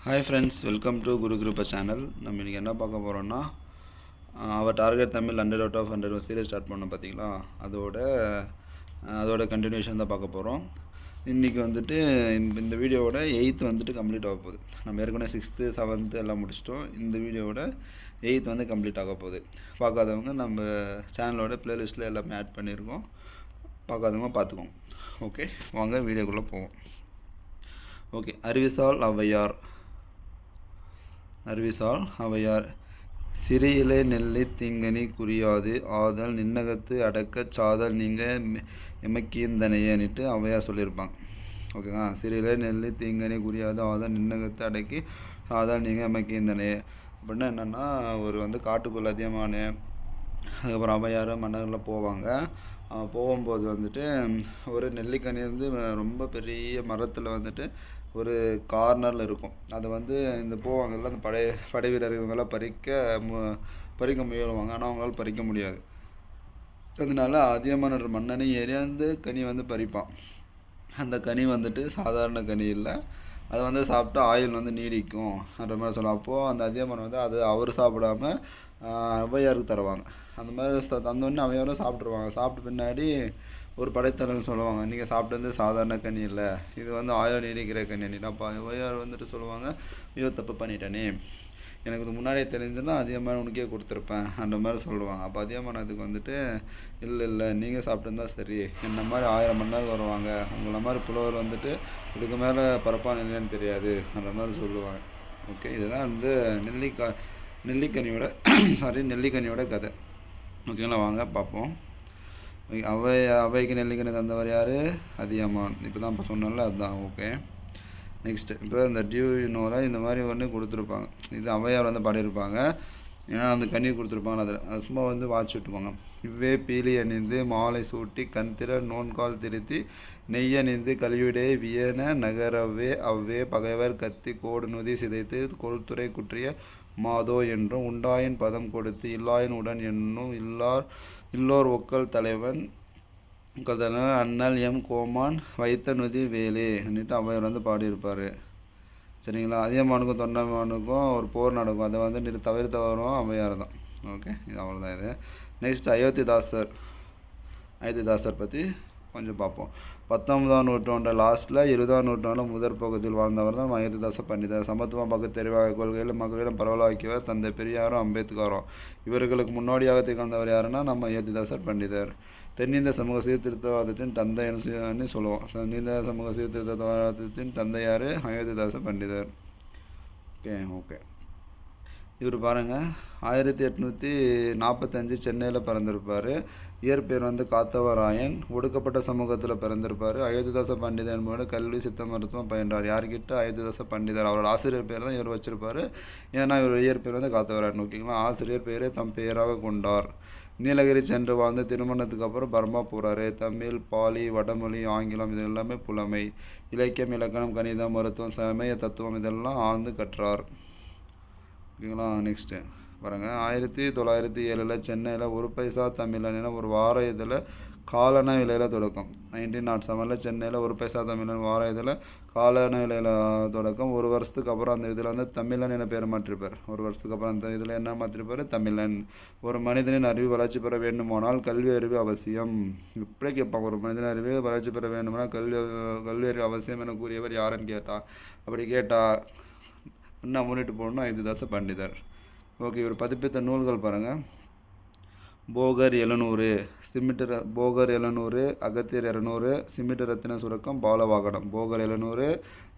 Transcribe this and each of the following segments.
Hi friends, welcome to Guru Kripa channel. நம்ம இன்றைக்கி என்ன பார்க்க போகிறோன்னா, அவர் target Tamil 100 out of 100 series start பண்ணோம் பார்த்தீங்களா, அதோட கண்டினியூஷன் தான் பார்க்க போகிறோம். இன்றைக்கி வந்துட்டு இந்த வீடியோவோட 8th வந்துட்டு கம்ப்ளீட் ஆக போகுது. நம்ம ஏற்கனவே 6th 7th எல்லாம் முடிச்சிட்டோம். இந்த வீடியோவோட 8th வந்து கம்ப்ளீட் ஆக போகுது. பார்க்காதவங்க நம்ம சேனலோட ப்ளேலிஸ்ட்டில் எல்லாமே ஆட் பண்ணியிருக்கோம். பார்க்காதவங்க பார்த்துக்கோங்க. ஓகே, வாங்க வீடியோக்குள்ளே போவோம். ஓகே, அறிவிசால் அவையார் சிறையிலே நெல்லி திங்கனி குறியாது ஆதல் நின்னகத்து அடக்கச் சாதல் நீங்கள் எமக்கீந்தனையன்னுட்டு அவையார் சொல்லியிருப்பாங்க. ஓகேங்களா, சிறையிலே நெல்லி தீங்கனி குறியாது ஆதல் நின்னகத்து அடக்கி சாதல் நீங்கள் எமக்கீந்தனைய அப்படின்னா என்னென்னா, ஒரு வந்து காட்டுக்குள்ள அதிகமான அதுக்கப்புறம் அவையார் மன்னர்லாம் போவாங்க. போகும்போது வந்துட்டு ஒரு நெல்லிக்கனி வந்து ரொம்ப பெரிய மரத்தில் வந்துட்டு ஒரு கார்னரில் இருக்கும். அதை வந்து இந்த போவாங்கள்ல அந்த படை வீரர் இவங்கெல்லாம் பறிக்க முயலுவாங்க. ஆனால் அவங்களால பறிக்க முடியாது. அதனால அதியமான் மன்னனை ஏறி அந்த கனி வந்து பறிப்பான். அந்த கனி வந்துட்டு சாதாரண கனி இல்லை, அதை வந்து சாப்பிட்டா ஆயுள் வந்து நீடிக்கும் அந்த மாதிரி சொல்லலாம். அப்போது அந்த அதியமான் வந்து அது அவர் சாப்பிடாம ஔவையாருக்கு தருவாங்க. அந்த மாதிரி தந்தோடனே ஔவையாரும் சாப்பிட்ருவாங்க. சாப்பிட்ட பின்னாடி ஒரு படைத்தலைவர் சொல்லுவாங்க, நீங்கள் சாப்பிட்டது சாதாரண கனி இல்லை, இது வந்து ஆயுள் நீடிக்கிற கனி. அப்போ ஔவையார் வந்துட்டு சொல்லுவாங்க, ஐயோ தப்பு பண்ணிட்டேனே, எனக்கு இது முன்னாடியே தெரிஞ்சுன்னா அதிகமான உனக்கே கொடுத்துருப்பேன் அந்த மாதிரி சொல்லுவாங்க. அப்போ அதிகமான அதுக்கு வந்துட்டு இல்லை நீங்கள் சாப்பிட்டுருந்தா சரி, என்ன மாதிரி 1000 மன்னர் வருவாங்க, உங்களை மாதிரி புலவர் வந்துட்டு இதுக்கு மேலே பரப்பான் இல்லைன்னு தெரியாது அந்த மாதிரி சொல்லுவாங்க. ஓகே, இதுதான் வந்து நெல்லிக்கனியோட கதை. ஓகேங்களா, வாங்க பார்ப்போம். அவைக்கு நெல்லிக்கனி தந்தவர் யார்? அதியமான். இப்போ தான் இப்போ சொன்னால அதுதான். ஓகே, நெக்ஸ்ட்டு இப்போ இந்த டியூனோவில் இந்த மாதிரி ஒன்று கொடுத்துருப்பாங்க. இது ஔவையார் வந்து பாடியிருப்பாங்க. ஏன்னா அந்த கண்ணீர் கொடுத்துருப்பாங்க. அது சும்மா வந்து வாட்சி விட்டுப்பாங்க. இவ்வே பீலி அணிந்து மாலை சூட்டி கண்திர நோன்கால் திருத்தி நெய்யணிந்து கல்விடே வியன நகரவே அவ்வே பகைவர் கத்தி கோடு நுதி சிதைத்து கொள்துறை குற்றிய மாதோ என்றும் உண்டாயின் பதம் கொடுத்து இல்லாயின் உடன் என்னும் இல்லோர் ஒக்கல் தலைவன் அண்ணல் எம் கோமான் வைத்த நுதி வேலே அப்படின்ட்டு ஔவையார் வந்து பாடியிருப்பார். சரிங்களா, அதியமானுக்கும் தொண்டமானுக்கும் ஒரு போர் நடக்கும். அதை வந்து தவிர்த்து வரும் ஔவையார் தான். ஓகே, இது அவ்வளோதான். இது நெக்ஸ்ட் அயோத்திதாசர் பற்றி கொஞ்சம் பார்ப்போம். 19ஆம் நூற்றாண்டு லாஸ்ட்டில் 20ஆம் நூற்றாண்டு முதற் பகுதியில் வாழ்ந்தவர் தான் அயோத்திதாச பண்டிதர். சமத்துவம் பகுத்தறிவாக கொள்கையில் மக்களிடம் பரவலாக்கியவர் தந்தை பெரியாரும் அம்பேத்கரும். இவர்களுக்கு முன்னோடியாக திகழ்ந்தவர் யாருன்னா நம்ம அயோத்திதாசர் பண்டிதர். தென்னிந்திய சமூக சீர்திருத்தவாதத்தின் தந்தை என்று சொல்லுவோம். தென்னிந்திய சமூக சீர்திருத்தவாதத்தின் தந்தை யார்? அயோத்திதாச பண்டிதர். ஓகே, இவர் பாருங்கள், 1845 சென்னையில் பிறந்திருப்பார். இயற்பெயர் வந்து காத்தவராயன். ஒடுக்கப்பட்ட சமூகத்தில் பிறந்திருப்பார். அயோத்திதாச பண்டிதர் என்பவரோட கல்வி சித்த மருத்துவம் பயின்றார். யார்கிட்ட? அயோத்திதாச பண்டிதர். அவரோட ஆசிரியர் பேர் தான் இவர் வச்சிருப்பார். ஏன்னா இவர் இயற்பெயர் வந்து காத்தவராயன். ஓகேங்களா, ஆசிரியர் பெயரை தம் பெயராக கொண்டார். நீலகிரி சென்று வாழ்ந்து திருமணத்துக்கு அப்புறம் பர்மா போகிறாரு. தமிழ், பாலி, வடமொழி, ஆங்கிலம் இது எல்லாமே புலமை. இலக்கியம், இலக்கணம், கணிதம், மருத்துவம், சமய தத்துவம் இதெல்லாம் ஆழ்ந்து கற்றார். ஓகேங்களா, நெக்ஸ்ட்டு பாருங்கள், 1907 சென்னையில் ஒரு பைசா தமிழன் என ஒரு வார இதில் காலண விலையில் தொடக்கம். 1907 சென்னையில் ஒரு பைசா தமிழன் வார இதில் காலண விலையில் தொடக்கம். ஒரு வருஷத்துக்கு அப்புறம் அந்த இதில் வந்து தமிழன் என பேர் மாற்றிருப்பார். ஒரு வருஷத்துக்கு அப்புறம் அந்த இதில் என்ன மாற்றிருப்பார்? தமிழன். ஒரு மனிதனின் அறிவு வளர்ச்சி பெற வேண்டுமானால் கல்வி அறிவு அவசியம். இப்படியே கேட்பாங்க, ஒரு மனிதன் அறிவு வளர்ச்சி பெற வேண்டுமானால் கல்வி அறிவு அவசியம் என கூறியவர் யாருன்னு கேட்டால், அப்படி கேட்டால் என்ன முன்னிட்டு போகணும்னா அயோத்திதாச பண்டிதர். ஓகே, இவர் பதிப்பித்த நூல்கள் பாருங்கள். போகர் 700, போகர் 700, அகத்தியர் 200, சிமிட்டு ரத்தின சுரக்கம், பாலவாகனம். போகர் 700,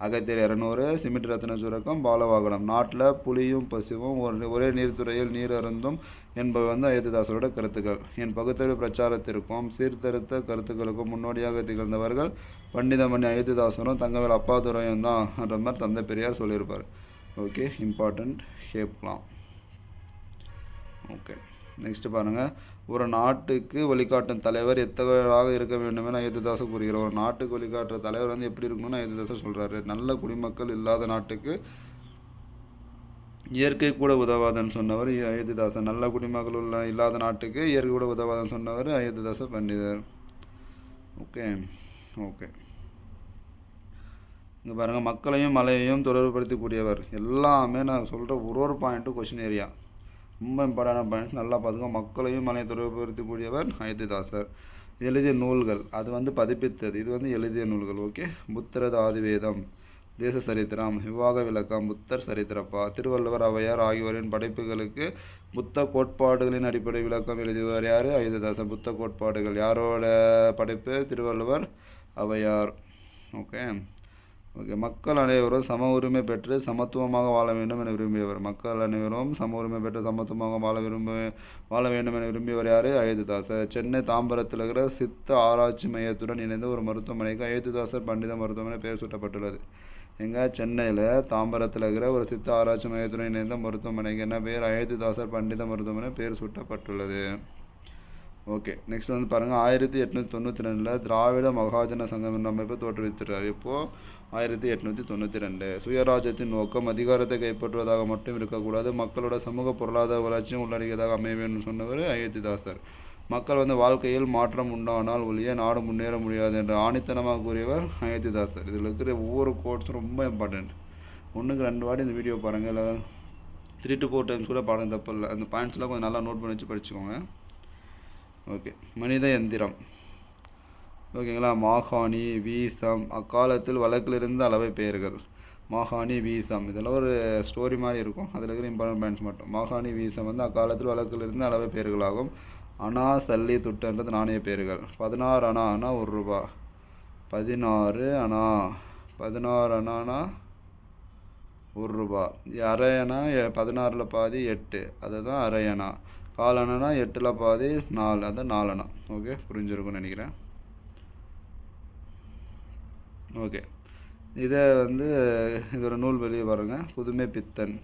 அகத்தியர் 200, சிமிட்டு ரத்தின சுரக்கம், பாலவாகனம். நாட்டில் புலியும் பசுவும் ஒரே நீர்த்துறையில் நீர் அருந்தும் என்பவை வந்து அயோத்திதாசரோட கருத்துக்கள். என் பகுத்தறிவு பிரச்சாரத்திற்கும் சீர்திருத்த கருத்துக்களுக்கும் முன்னோடியாக திகழ்ந்தவர்கள் பண்டிதமணி அயோத்திதாசரும் தங்கவேல் அப்பாதுரையும் தான் என்ற மாதிரி தந்தை பெரியார் சொல்லியிருப்பார். ஓகே, இம்பார்ட்டண்ட் கேட்கலாம். ஓகே, நெக்ஸ்ட் பாருங்கள், ஒரு நாட்டுக்கு வழிகாட்டும் தலைவர் எத்தகையவராக இருக்க வேண்டும் என அயோத்திதாசர் கூறுகிறார். ஒரு நாட்டுக்கு வழிகாட்டுற தலைவர் வந்து எப்படி இருக்கணும்னு அயோத்திதாசர் சொல்கிறாரு. நல்ல குடிமக்கள் இல்லாத நாட்டுக்கு இயற்கை கூட உதவாதன்னு சொன்னவர் அயோத்திதாசர். நல்ல குடிமக்கள் இல்லாத நாட்டுக்கு இயற்கை கூட உதவாதன்னு சொன்னவர் அயோத்திதாச பண்டிதர். ஓகே, இங்கே பாருங்கள், மக்களையும் மலையையும் தொடர்புபடுத்தக்கூடியவர். எல்லாமே நான் சொல்கிற ஒரு பாயிண்ட்டும் கொஷின் ஏரியா, ரொம்ப இம்பார்ட்டண்டான பாயிண்ட்ஸ், நல்லா பார்த்துக்கோங்க. மக்களையும் மலையை தொடர்புபடுத்தக்கூடியவர் அயோத்திதாசர். எழுதிய நூல்கள், அது வந்து பதிப்பித்தது, இது வந்து எழுதிய நூல்கள். ஓகே. புத்தரது ஆதிவேதம், தேச சரித்திரம், விவாக விளக்கம், புத்தர் சரித்திரப்பா, திருவள்ளுவர், ஔவையார் ஆகியோரின் படைப்புகளுக்கு புத்த கோட்பாடுகளின் அடிப்படை விளக்கம் எழுதியவர் யார்? அயோத்திதாசர். புத்த கோட்பாடுகள் யாரோட படைப்பு? திருவள்ளுவர், ஔவையார். ஓகே. மக்கள் அனைவரும் சம உரிமை பெற்று சமத்துவமாக வாழ வேண்டும் என விரும்பியவர். மக்கள் அனைவரும் சம உரிமை பெற்று சமத்துவமாக வாழ வேண்டும் என விரும்பியவர் யார்? அயோத்திதாசர். சென்னை தாம்பரத்தில் இருக்கிற சித்த ஆராய்ச்சி மையத்துடன் இணைந்த ஒரு மருத்துவமனைக்கு அயோத்திதாசர் பண்டித மருத்துவமனை பெயர் சூட்டப்பட்டுள்ளது. எங்கே? சென்னையில் தாம்பரத்தில் இருக்கிற ஒரு சித்த ஆராய்ச்சி மையத்துடன் இணைந்த மருத்துவமனைக்கு என்ன பேர்? அயோத்திதாசர் பண்டித மருத்துவமனை பெயர் சூட்டப்பட்டுள்ளது. ஓகே. நெக்ஸ்ட் வந்து பாருங்கள், 1892 திராவிட மகாஜன சங்கம் என்ற அமைப்பை தோற்றுவித்திருக்கார். இப்போது 1892. சுயராஜ்யத்தின் நோக்கம் அதிகாரத்தை கைப்பற்றுவதாக மட்டும் இருக்கக்கூடாது, மக்களோட சமூக பொருளாதார வளர்ச்சியும் உள்ளடக்கியதாக அமைய வேண்டும் சொன்னவர் அயோத்திதாசர். மக்கள் வந்து வாழ்க்கையில் மாற்றம் உண்டானால் ஒழிய நாடு முன்னேற முடியாது என்று ஆணித்தனமாக கூறியவர் அயோத்திதாசர். இதில் இருக்கிற ஒவ்வொரு கோட்ஸும் ரொம்ப இம்பார்ட்டண்ட். 1-2 வாட்டி இந்த வீடியோ பாருங்கள், இல்லை 3 to 4 times கூட பாருங்கள், தப்பு இல்லை. அந்த பாயிண்ட்ஸ்லாம் கொஞ்சம் நல்லா நோட் பண்ணி வச்சு படிச்சுக்கோங்க. ஓகே. மனித எந்திரம், ஓகேங்களா. மாகாணி, வீசம், அக்காலத்தில் வழக்கில் இருந்த அளவை பெயர்கள். மாகாணி, வீசம், இதெல்லாம் ஒரு ஸ்டோரி மாதிரி இருக்கும், அதில் இருக்கிற இம்பார்ட்டன்ட் பாயிண்ட்ஸ் மட்டும். மாகாணி, வீசம் வந்து அக்காலத்தில் வழக்கில் இருந்த அளவை பெயர்களாகும். அணா, சல்லி, துட்டுன்றது நாணய பெயர்கள். 16 அணானா 1 ரூபா. 16 அணா, 16 அணானா 1 ரூபா. அரை அணா 16ல் பாதி 8, அதுதான் அரை அணா. கால் அணானா 8ல் பாதி 4, அதுதான் 4 அணா. ஓகே, புரிஞ்சிருக்குன்னு நினைக்கிறேன். ஓகே. இதை வந்து இது ஒரு நூல் வெளியே பாருங்கள், புதுமை பித்தன்.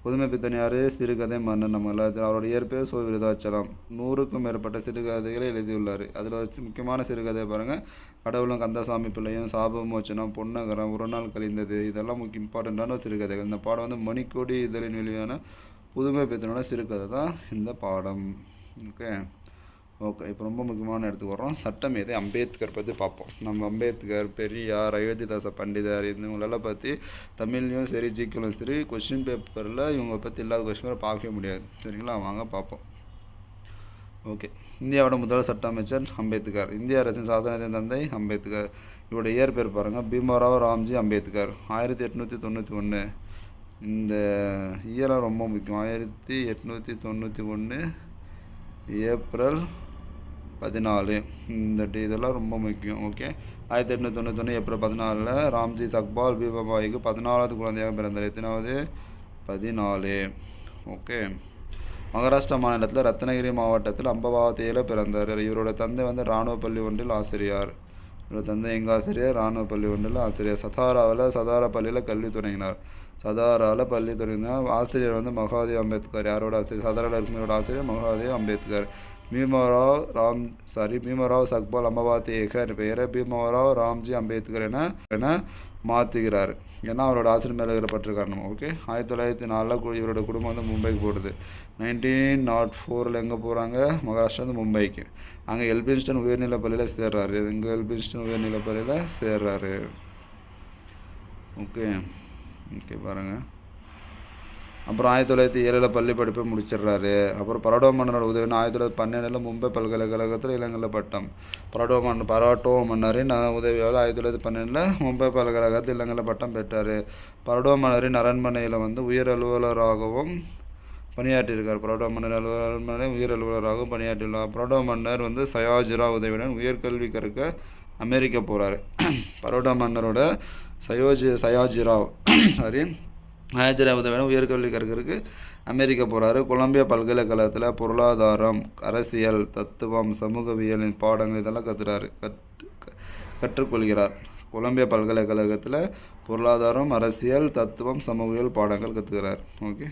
புதுமை பித்தன் யார்? சிறுகதை மன்னன். நம்ம எல்லாத்தையும் அவரோட இயற்பெயர் சோ விருதாச்சலம். 100க்கும் மேற்பட்ட சிறுகதைகளை எழுதியுள்ளார். அதில் வச்சு முக்கியமான சிறுகதை பாருங்கள், கடவுளும் கந்தசாமி பிள்ளையும், சாபமோச்சனம், பொன்னகரம், ஒரு நாள் கழிந்தது, இதெல்லாம் இம்பார்ட்டண்ட்டான சிறுகதைகள். இந்த பாடம் வந்து மணிக்கோடி இதழின் வெளியான புதுமை பித்தனோட சிறுகதை தான் இந்த பாடம். ஓகே. இப்போ ரொம்ப முக்கியமான இடத்துக்கு வரோம். சட்டமேதை அம்பேத்கர் பற்றி பார்ப்போம். நம்ம அம்பேத்கர், பெரியார், அயோத்திதாச பண்டிதர், இவங்களெல்லாம் பற்றி தமிழ்லையும் சரி ஜிகேலையும் சரி கொஸ்டின் பேப்பரில் இவங்க பற்றி இல்லாத கொஸ்டின் பேப்பர் பார்க்கவே முடியாது. சரிங்களா, வாங்க பார்ப்போம். ஓகே. இந்தியாவோட முதல் சட்ட அமைச்சர் அம்பேத்கர். இந்திய அரசின் சாசனத்தின் தந்தை அம்பேத்கர். இவருடைய இயற்பெயர் பாருங்கள், பீமராவ் ராம்ஜி அம்பேத்கர். 1891. இந்த இயராக ரொம்ப முக்கியம். 1891 ஏப்ரல் 14. இந்த இதெல்லாம் ரொம்ப முக்கியம். ஓகே. 1891 ஏப்ரல் 14 ராம்ஜி சக்பால் பீமாபாய்க்கு 14வது குழந்தையாக பிறந்தார். எத்தனாவது? 14. ஓகே. மகாராஷ்டிரா மாநிலத்தில் ரத்னகிரி மாவட்டத்தில் அம்பவாத்தியில் பிறந்தார். இவரோட தந்தை வந்து இராணுவ பள்ளி ஒன்றில் ஆசிரியர். இவரோட தந்தை எங்கள் ஆசிரியர்? இராணுவ பள்ளி ஒன்றில் ஆசிரியர். சதாரா பள்ளியில் கல்வி தொடங்கினார். சதாராவில் பள்ளி தொடங்கினார். ஆசிரியர் வந்து மகாதேவ் அம்பேத்கர். யாரோட ஆசிரியர்? சதாராவில் இருக்கிற ஆசிரியர் மகாதேவ் அம்பேத்கர். பீமராவ் சக்பால் அம்பவாத்தியேகர் பெயரை பீமராவ் ராம்ஜி அம்பேத்கர் என மாற்றுகிறார். ஏன்னா அவரோட ஆசிரியர் மேலே இருக்கிற காரணம். ஓகே. 1904 இவரோட குடும்பம் வந்து மும்பைக்கு போடுது. 1904 எங்கே போகிறாங்க? மகாராஷ்டிரா வந்து மும்பைக்கு. அங்கே எல்பின்ஸ்டன் உயர்நிலைப் பள்ளியில் சேர்றாரு. இங்கே எல்பின்ஸ்டன் உயர்நிலைப் பள்ளியில் சேர்றாரு. ஓகே. பாருங்கள். அப்புறம் 1907 பள்ளி படிப்பை முடிச்சிடுறாரு. அப்புறம் பரோடோ மன்னரோட உதவின்னு 1912 மும்பை பல்கலைக்கழகத்தில் இளங்கலை பட்டம். பரோட்டோ மன்னரின் உதவியால் 1912 மும்பை பல்கலைக்கழகத்தில் இளங்கலை பட்டம் பெற்றார். பரோடோ மன்னரின் அரண்மனையில் வந்து உயர் அலுவலராகவும் பணியாற்றியிருக்கார். பரோடோ மன்னர் உயர் அலுவலராகவும் பணியாற்றியுள்ளார். பரோடோ மன்னர் வந்து சயாஜிராவ் உதவியுடன் உயர்கல்வி கற்க அமெரிக்கா போகிறார். பரோடோ மன்னரோட சயாஜிராவ் உதவியுடன் உயர்கல்வி கற்கிறதுக்கு அமெரிக்கா போகிறாரு. கொலம்பியா பல்கலைக்கழகத்தில் பொருளாதாரம், அரசியல், தத்துவம், சமூகவியல் பாடங்கள் இதெல்லாம் கற்றுக்கொள்கிறார். கொலம்பியா பல்கலைக்கழகத்தில் பொருளாதாரம், அரசியல், தத்துவம், சமூகவியல் பாடங்கள் கற்றுக்கிறார். ஓகே.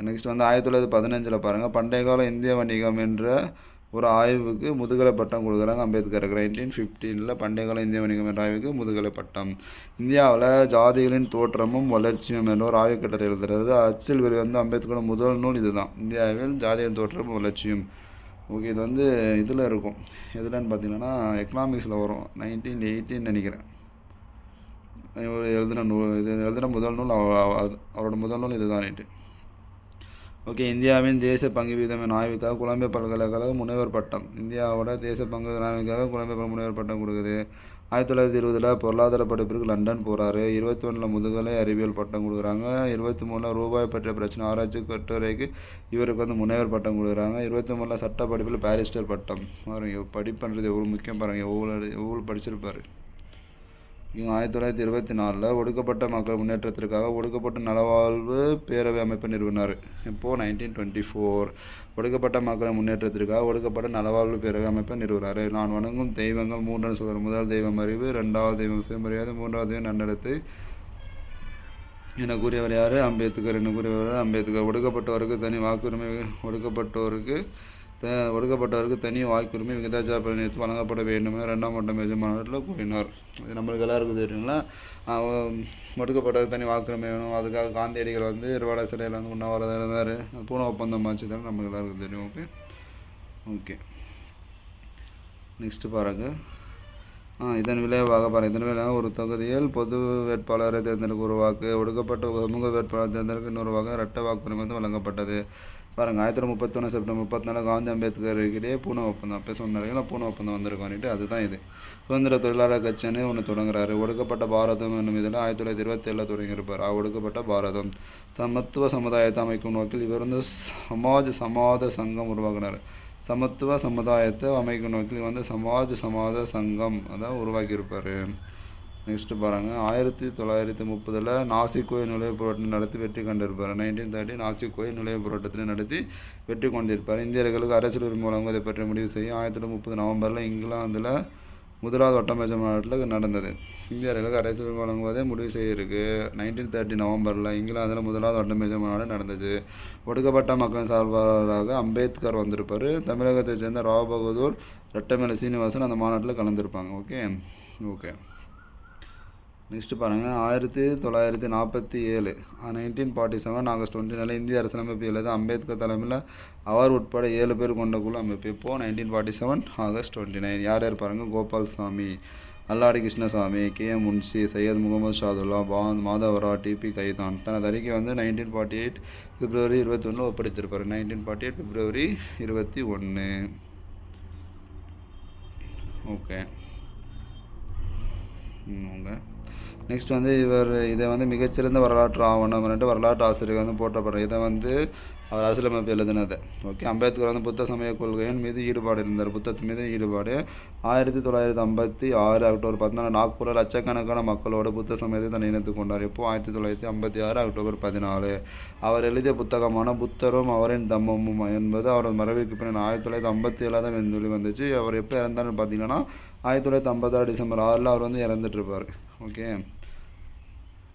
நெக்ஸ்ட் வந்து 1915 பாருங்கள், பண்டைய கால இந்திய வணிகம் என்ற ஒரு ஆய்வுக்கு முதுகலை பட்டம் கொடுக்குறாங்க அம்பேத்கருக்கு. 1915 பண்டைய கால இந்திய வணிகம் என்ற ஆய்வுக்கு முதுகலை பட்டம். இந்தியாவில் ஜாதிகளின் தோற்றமும் வளர்ச்சியும் என்ற ஒரு ஆய்வு கட்டுரை எழுதுறது. அச்சில் வெளிவந்த அம்பேத்கரோட முதல் நூல் இதுதான், இந்தியாவில் ஜாதிகளின் தோற்றமும் வளர்ச்சியும். ஓகே. இது வந்து இதில் இருக்கும், எதுலன்னு பார்த்தீங்கன்னா எக்கனாமிக்ஸில் வரும். 1918 நினைக்கிறேன். இவர் எழுதின முதல் நூல் அவரோட முதல் நூல் இதுதான். ஓகே. இந்தியாவின் தேச பங்கு வீதம் என ஆய்வுக்காக கொலம்பியா பல்கலைக்கழகம் முனைவர் பட்டம். இந்தியாவோட தேச பங்கு ஆய்வுக்காக கொலம்பியா முனைவர் பட்டம் கொடுக்குது. 1920 பொருளாதார படிப்பிற்கு லண்டன் போகிறாரு. 21 முதுகலை அறிவியல் பட்டம் கொடுக்குறாங்க. 23 ரூபாய் பற்றிய பிரச்சனை ஆராய்ச்சி கட்டுரைக்கு இவருக்கு வந்து முனைவர் பட்டம் கொடுக்குறாங்க. 23 சட்ட படிப்பில் பாரிஸ்டர் பட்டம். பாருங்க படிப்புன்றது எவ்வளோ முக்கியம் பாருங்கள், எவ்வளோ படிச்சிருப்பார். 1924 ஒடுக்கப்பட்ட மக்கள் முன்னேற்றத்திற்காக ஒடுக்கப்பட்ட நலவாழ்வு பேரவை அமைப்பை நிறுவினார். இப்போது 1924 ஒடுக்கப்பட்ட மக்கள் முன்னேற்றத்திற்காக ஒடுக்கப்பட்ட நலவாழ்வு பேரவை அமைப்பை நிறுவினார். நான் வணங்கும் தெய்வங்கள் 3 சொல்கிறார். முதல் தெய்வம் அறிவு, 2வது தெய்வம் சுயமரியாதை, 3வது தெய்வம் நன்னடத்தை என கூறியவர் யார்? அம்பேத்கர். என்ன கூறியவர்? அம்பேத்கர். ஒடுக்கப்பட்டவருக்கு தனி வாக்குரிமை, ஒடுக்கப்பட்டவருக்கு தனி வாக்குரிமை விகிதாச்சார பிரதிநிதித்துவம் வழங்கப்பட வேண்டும் என 2ஆம் வட்ட மேஜர் மாநாட்டில் கூறினார். இது நம்மளுக்கு எல்லாருக்கும் தெரியுங்களா. ஒடுக்கப்பட்டவருக்கு தனி வாக்குரிமை வேணும், அதுக்காக காந்தியடிகள் வந்து இருவாட சிலையில் வந்து உண்ணாவிரதம் இருந்தார். பூனை ஒப்பந்தம் ஆச்சு தான் நம்மளுக்கு எல்லாருக்கும் தெரியும். ஓகே. நெக்ஸ்ட்டு பாருங்கள். இதன் விளைவாக இதன் விளைவாக ஒரு தொகுதியில் பொது வேட்பாளரை தேர்ந்தெடுக்க ஒரு வாக்கு, ஒடுக்கப்பட்ட சமூக வேட்பாளர் தேர்ந்தெடுக்க இன்னொரு வாக்கு, இரட்டை வாக்குரிமை வந்து வழங்கப்பட்டது. பாருங்கள். 1931 செப்டம்பர் 34 காந்தி அம்பேத்கர் இடையே பூனை ஒப்பந்தம். அப்போ சொன்னாங்க பூனை ஒப்பந்தம் வந்திருக்கோன்ட்டு. அதுதான் இது. சுதந்திர தொழிலாளர் கட்சின்னு ஒன்று தொடங்குறாரு. ஒடுக்கப்பட்ட பாரதம் என்னும் இதில் 1927 தொடங்கியிருப்பார். ஒடுக்கப்பட்ட பாரதம். சமத்துவ சமுதாயத்தை அமைக்கும் நோக்கில் இவர் வந்து சமாஜ சங்கம் உருவாக்கினார். சமத்துவ சமுதாயத்தை அமைக்கும் நோக்கில் வந்து சமாஜ சங்கம் அதான் உருவாக்கியிருப்பார். நெக்ஸ்ட்டு பாருங்கள். 1930 நாசிக்கோய் நுழைவுப் போராட்டம் நடத்தி வெற்றி கண்டிருப்பார். 1930 நாசிக்கோய் நுழைவுப் போராட்டத்தில் நடத்தி வெற்றி கொண்டிருப்பார். இந்தியர்களுக்கு அரசியல் உரிமை வழங்குவதை பற்றி முடிவு செய்ய 1930 நவம்பரில் இங்கிலாந்தில் முதலாவது வட்ட மேஜர் மாநாட்டில் நடந்தது. இந்தியர்களுக்கு அரசியல் உரிமை வழங்குவதை முடிவு செய்யிருக்கு. 1930 நவம்பரில் இங்கிலாந்தில் முதலாவது வட்ட மேஜர் மாநாடு நடந்தது. ஒடுக்கப்பட்ட மக்களின் சார்பாளராக அம்பேத்கர் வந்திருப்பார். தமிழகத்தைச் சேர்ந்த ராவ் பகதூர், ரெட்டமலை சீனிவாசன் அந்த மாநாட்டில் கலந்துருப்பாங்க. ஓகே. நெக்ஸ்ட்டு பாருங்கள். 1947 1947 ஆகஸ்ட் 29 இந்திய அரசியலமைப்பு எழுத அம்பேத்கர் தலைமையில் அவர் உட்பட 7 பேர் கொண்ட குழு அமைப்பு. இப்போது 1947 ஆகஸ்ட் 29 யார் பாருங்கள். கோபால்சாமி, அல்லாடி கிருஷ்ணசாமி, KM முன்ஷி, சையத் முகமது ஷாதுல்லா, மாதவரா, TP கைதான். தனது அறிக்கை வந்து 1948 பிப்ரவரி 21 ஒப்படைத்திருப்பார். 1948 பிப்ரவரி 21. ஓகே. நெக்ஸ்ட் வந்து இதை வந்து மிகச்சிறந்த வரலாற்று ஆவணம் வரலாற்று ஆசிரியர் வந்து போற்றப்படுறார். இதை வந்து அவர் அரசியலமைப்பு எழுதினது. ஓகே. அம்பேத்கர் வந்து புத்த சமய கொள்கையின் மீது ஈடுபாடு இருந்தார். புத்தத்தின் மீது ஈடுபாடு. 1956 அக்டோபர் 14 நாக்பூரில் லட்சக்கணக்கான மக்களோடு புத்த சமயத்தை தன்னை இணைத்துக் கொண்டார். இப்போது 1956 அக்டோபர் 14 அவர் எழுதிய புத்தகமான புத்தரும் அவரின் தம்மமும் என்பது அவரது மறைவுக்கு பின்னர் 1957 வெளிவந்துச்சு. அவர் எப்போ இறந்தார்னு பார்த்தீங்கன்னா 1956 டிசம்பர் 6 அவர் வந்து இறந்துட்டுருப்பார். ஓகே.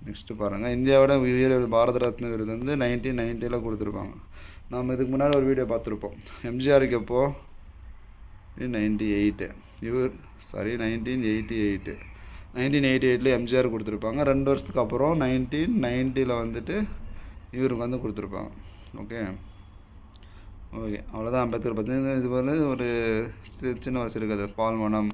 நெக்ஸ்ட்டு பாருங்கள். இந்தியாவோட உயர் பாரத ரத்ன விருது வந்து 1990 கொடுத்துருப்பாங்க. நம்ம இதுக்கு முன்னாடி ஒரு வீடியோ பார்த்துருப்போம். எம்ஜிஆருக்கு எப்போது 1988 எம்ஜிஆர் கொடுத்துருப்பாங்க. 2 வருஷத்துக்கு அப்புறம் 1990 வந்துட்டு இவருக்கு வந்து கொடுத்துருப்பாங்க. ஓகே. அவ்வளோதான் அம்பேத்கர் பற்றி. இது வந்து ஒரு சின்ன வயசு இருக்குது. பால்மனம்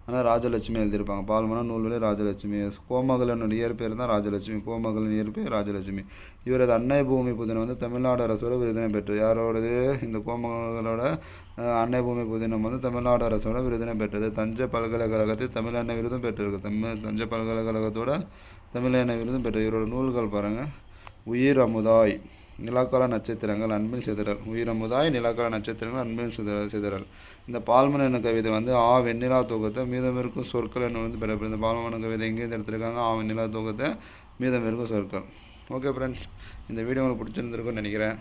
ஆனால் ராஜலட்சுமி எழுதியிருப்பாங்க. பால்மனம் நூல்வெளி ராஜலட்சுமி. கோமகலனுடைய இயற்பெயர் தான் ராஜலட்சுமி. கோமகலன் இயற்பெயர் ராஜலட்சுமி. இவரது அன்னை பூமி புதினம் வந்து தமிழ்நாடு அரசோட விருதினை பெற்றது. யாரோடது? இந்த கோமகலோட அன்னை பூமி புதினம் வந்து தமிழ்நாடு அரசோட விருதினை பெற்றது. தஞ்சை பல்கலைக்கழகத்தில் தமிழ் அன்னை விருதும் பெற்றிருக்கு. தஞ்சை பல்கலைக்கழகத்தோட தமிழ் அன்னை விருதும் பெற்றது. இவரோட நூல்கள் பாருங்கள். உயிர் அமுதாய், நிலாக்கால நட்சத்திரங்கள், அன்பின் சிதறல். உயிரமுதாய், நிலாக்கால நட்சத்திரங்கள், அன்பின் சிதறல். இந்த பால்மன் என்ற கவிதை வந்து வெண்ணிலா தூக்கத்தை மீதம் இருக்கும் சொற்கள் என்ன வந்து பெறப்படுது. இந்த பால்மன் கவிதை எங்கேருந்து எடுத்திருக்காங்க? வெண்ணிலா தூக்கத்தை மீதம் இருக்கும் சொற்கள். ஓகே ஃப்ரெண்ட்ஸ், இந்த வீடியோ உங்களுக்கு பிடிச்சிருந்துருக்குன்னு நினைக்கிறேன்.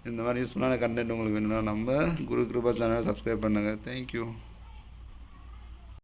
இந்த மாதிரி யூஸ்ஃபுல்லான கண்டென்ட் உங்களுக்கு வேணும்னா நம்ம குரு கிருபா சேனலை சப்ஸ்கிரைப் பண்ணுங்கள். தேங்க்யூ.